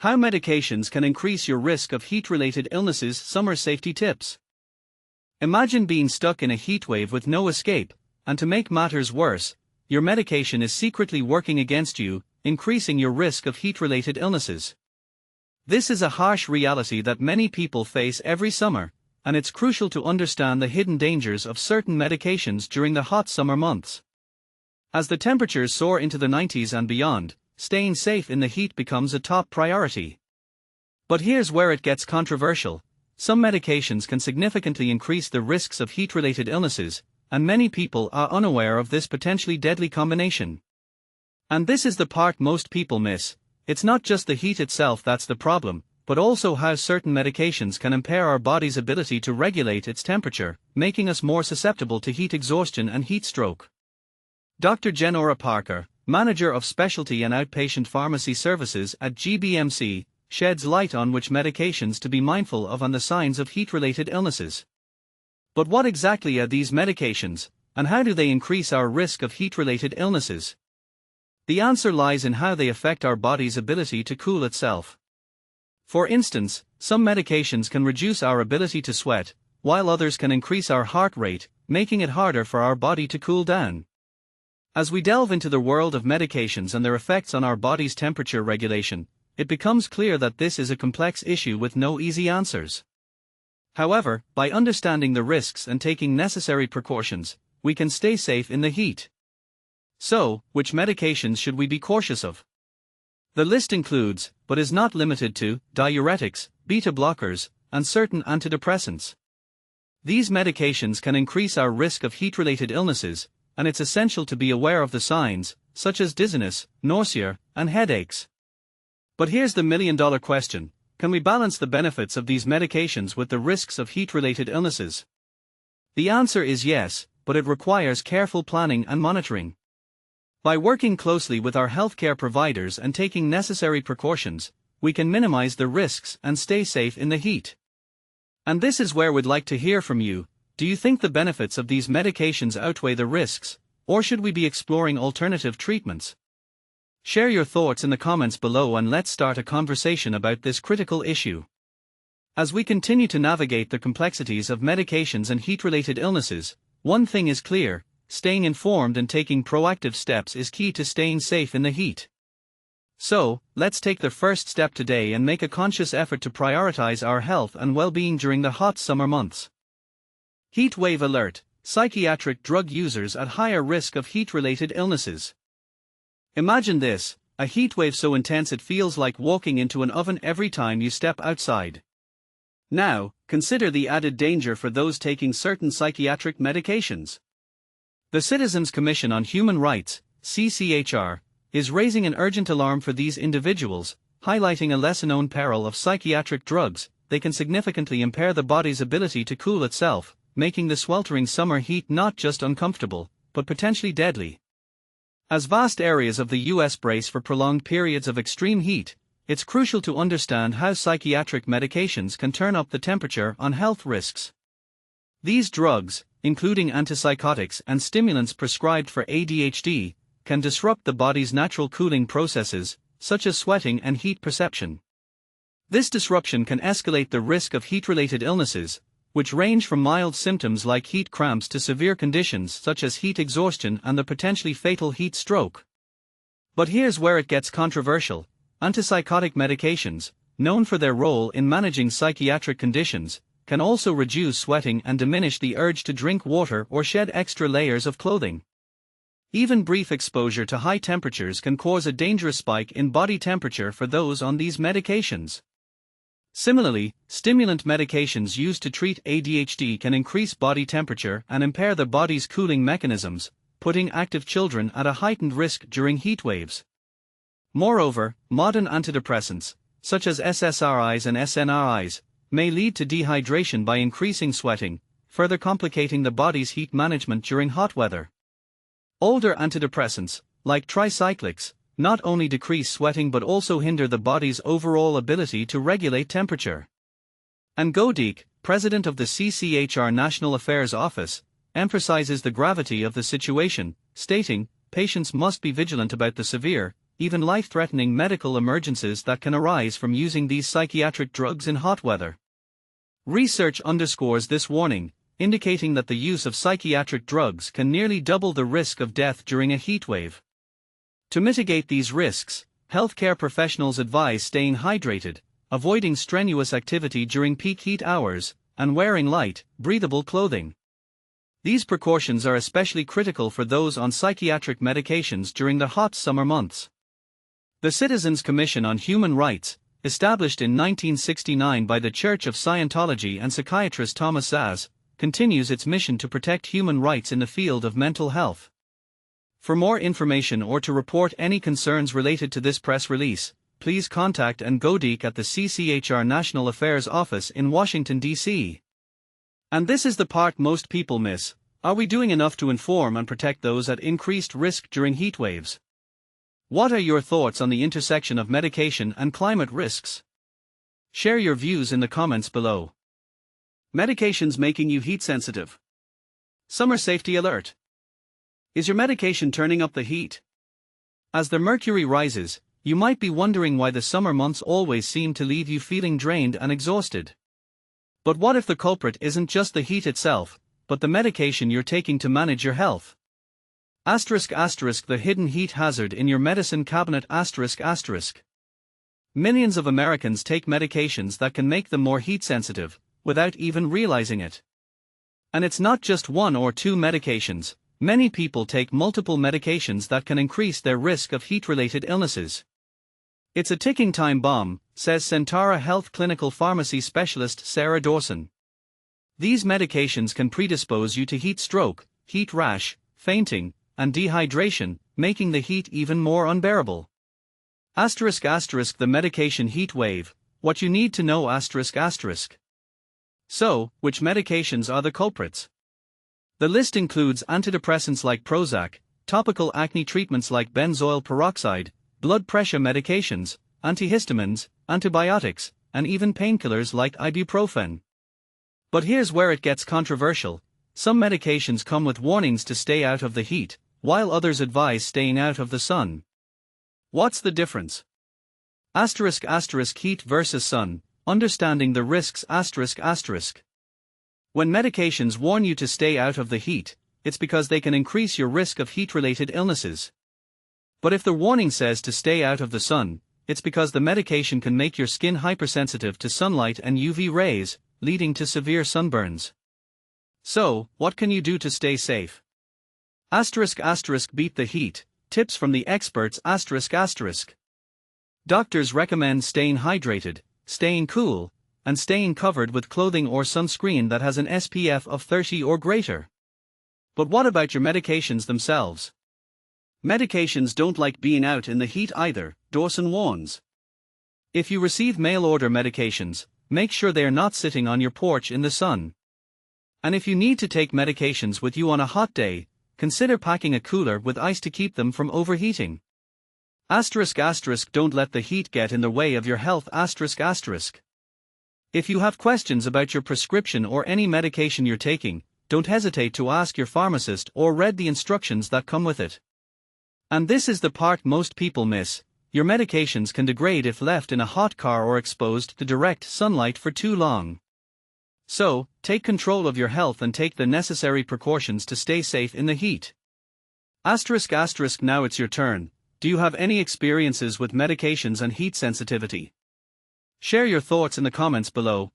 How medications can increase your risk of heat-related illnesses. Summer safety tips. Imagine being stuck in a heatwave with no escape, and to make matters worse, your medication is secretly working against you, increasing your risk of heat-related illnesses. This is a harsh reality that many people face every summer, and it's crucial to understand the hidden dangers of certain medications during the hot summer months. As the temperatures soar into the 90s and beyond, staying safe in the heat becomes a top priority. But here's where it gets controversial. Some medications can significantly increase the risks of heat-related illnesses, and many people are unaware of this potentially deadly combination. And this is the part most people miss. It's not just the heat itself that's the problem, but also how certain medications can impair our body's ability to regulate its temperature, making us more susceptible to heat exhaustion and heat stroke. Dr. Jenora Parker, Manager of Specialty and Outpatient Pharmacy Services at GBMC, sheds light on which medications to be mindful of and the signs of heat-related illnesses. But what exactly are these medications, and how do they increase our risk of heat-related illnesses? The answer lies in how they affect our body's ability to cool itself. For instance, some medications can reduce our ability to sweat, while others can increase our heart rate, making it harder for our body to cool down. As we delve into the world of medications and their effects on our body's temperature regulation, it becomes clear that this is a complex issue with no easy answers. However, by understanding the risks and taking necessary precautions, we can stay safe in the heat. So, which medications should we be cautious of? The list includes, but is not limited to, diuretics, beta blockers, and certain antidepressants. These medications can increase our risk of heat-related illnesses, and it's essential to be aware of the signs, such as dizziness, nausea, and headaches. But here's the million-dollar question: can we balance the benefits of these medications with the risks of heat-related illnesses? The answer is yes, but it requires careful planning and monitoring. By working closely with our healthcare providers and taking necessary precautions, we can minimize the risks and stay safe in the heat. And this is where we'd like to hear from you. Do you think the benefits of these medications outweigh the risks, or should we be exploring alternative treatments? Share your thoughts in the comments below and let's start a conversation about this critical issue. As we continue to navigate the complexities of medications and heat-related illnesses, one thing is clear: staying informed and taking proactive steps is key to staying safe in the heat. So, let's take the first step today and make a conscious effort to prioritize our health and well-being during the hot summer months. Heat wave alert: psychiatric drug users at higher risk of heat-related illnesses. Imagine this: a heat wave so intense it feels like walking into an oven every time you step outside. Now, consider the added danger for those taking certain psychiatric medications. The Citizens Commission on Human Rights, CCHR, is raising an urgent alarm for these individuals, highlighting a lesser-known peril of psychiatric drugs. They can significantly impair the body's ability to cool itself, making the sweltering summer heat not just uncomfortable, but potentially deadly. As vast areas of the US brace for prolonged periods of extreme heat, it's crucial to understand how psychiatric medications can turn up the temperature on health risks. These drugs, including antipsychotics and stimulants prescribed for ADHD, can disrupt the body's natural cooling processes, such as sweating and heat perception. This disruption can escalate the risk of heat-related illnesses, which range from mild symptoms like heat cramps to severe conditions such as heat exhaustion and the potentially fatal heat stroke. But here's where it gets controversial: antipsychotic medications, known for their role in managing psychiatric conditions, can also reduce sweating and diminish the urge to drink water or shed extra layers of clothing. Even brief exposure to high temperatures can cause a dangerous spike in body temperature for those on these medications. Similarly, stimulant medications used to treat ADHD can increase body temperature and impair the body's cooling mechanisms, putting active children at a heightened risk during heat waves. Moreover, modern antidepressants, such as SSRIs and SNRIs, may lead to dehydration by increasing sweating, further complicating the body's heat management during hot weather. Older antidepressants, like tricyclics, not only decrease sweating but also hinder the body's overall ability to regulate temperature. And Godik, president of the CCHR National Affairs Office, emphasizes the gravity of the situation, stating, "Patients must be vigilant about the severe, even life-threatening medical emergencies that can arise from using these psychiatric drugs in hot weather. Research underscores this warning, indicating that the use of psychiatric drugs can nearly double the risk of death during a heatwave. To mitigate these risks, healthcare professionals advise staying hydrated, avoiding strenuous activity during peak heat hours, and wearing light, breathable clothing. These precautions are especially critical for those on psychiatric medications during the hot summer months. The Citizens Commission on Human Rights, established in 1969 by the Church of Scientology and psychiatrist Thomas Szasz, continues its mission to protect human rights in the field of mental health. For more information or to report any concerns related to this press release, please contact Ngodik at the CCHR National Affairs Office in Washington, D.C. And this is the part most people miss: are we doing enough to inform and protect those at increased risk during heat waves? What are your thoughts on the intersection of medication and climate risks? Share your views in the comments below. Medications making you heat sensitive. Summer safety alert. Is your medication turning up the heat? As the mercury rises, you might be wondering why the summer months always seem to leave you feeling drained and exhausted. But what if the culprit isn't just the heat itself, but the medication you're taking to manage your health? The hidden heat hazard in your medicine cabinet. Millions of Americans take medications that can make them more heat sensitive, without even realizing it. And it's not just one or two medications. Many people take multiple medications that can increase their risk of heat-related illnesses. It's a ticking time bomb, says Centara Health clinical pharmacy specialist Sarah Dawson. These medications can predispose you to heat stroke, heat rash, fainting, and dehydration, making the heat even more unbearable. The medication heat wave, what you need to know. So, which medications are the culprits? The list includes antidepressants like Prozac, topical acne treatments like benzoyl peroxide, blood pressure medications, antihistamines, antibiotics, and even painkillers like ibuprofen. But here's where it gets controversial: some medications come with warnings to stay out of the heat, while others advise staying out of the sun. What's the difference? Heat versus sun, understanding the risks. When medications warn you to stay out of the heat, it's because they can increase your risk of heat-related illnesses. But if the warning says to stay out of the sun, it's because the medication can make your skin hypersensitive to sunlight and UV rays, leading to severe sunburns. So, what can you do to stay safe? Beat the heat, tips from the experts. Doctors recommend staying hydrated, staying cool, and staying covered with clothing or sunscreen that has an SPF of 30 or greater. But what about your medications themselves? Medications don't like being out in the heat either, Dawson warns. If you receive mail-order medications, make sure they are not sitting on your porch in the sun. And if you need to take medications with you on a hot day, consider packing a cooler with ice to keep them from overheating. Don't let the heat get in the way of your health. If you have questions about your prescription or any medication you're taking, don't hesitate to ask your pharmacist or read the instructions that come with it. And this is the part most people miss: your medications can degrade if left in a hot car or exposed to direct sunlight for too long. So, take control of your health and take the necessary precautions to stay safe in the heat. Now it's your turn. Do you have any experiences with medications and heat sensitivity? Share your thoughts in the comments below.